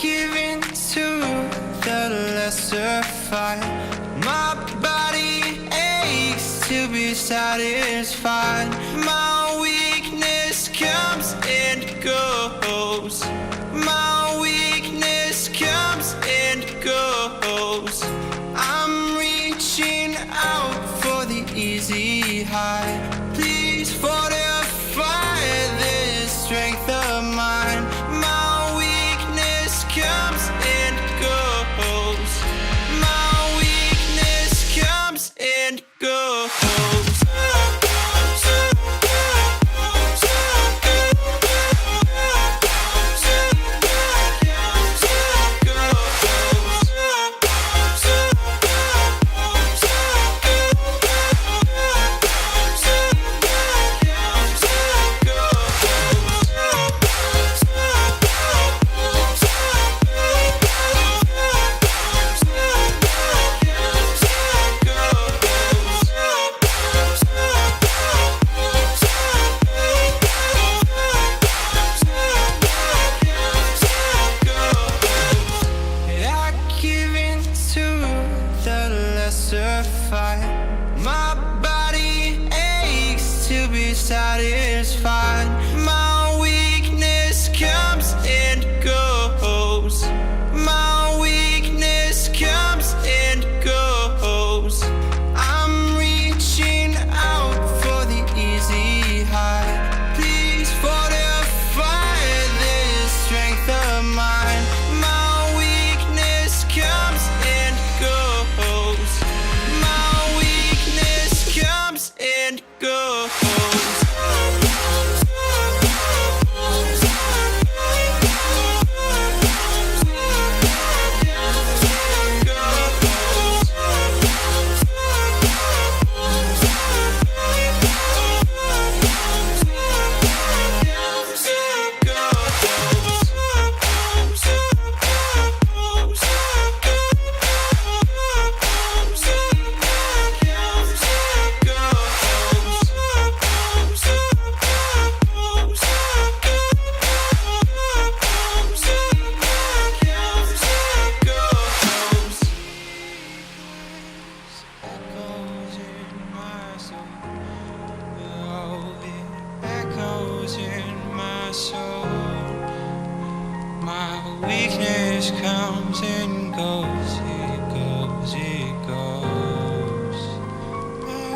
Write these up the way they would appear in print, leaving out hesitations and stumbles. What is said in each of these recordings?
give in to the lesser fight. My body aches to be satisfied. My weakness comes and goes. My weakness comes and goes. I'm reaching out for the easy high. Please fortify this strength of mine. My weakness comes and goes. My weakness comes and goes. My body aches to be satisfied. My weakness comes and goes. My weakness comes and goes. I'm reaching out for the easy high. Please fortify this strength of mine. My weakness comes and goes. Comes and goes. My weakness comes and goes, it goes, it goes. My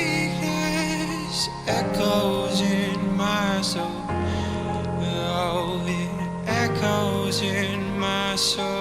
weakness echoes in my soul. Oh, it echoes in my soul.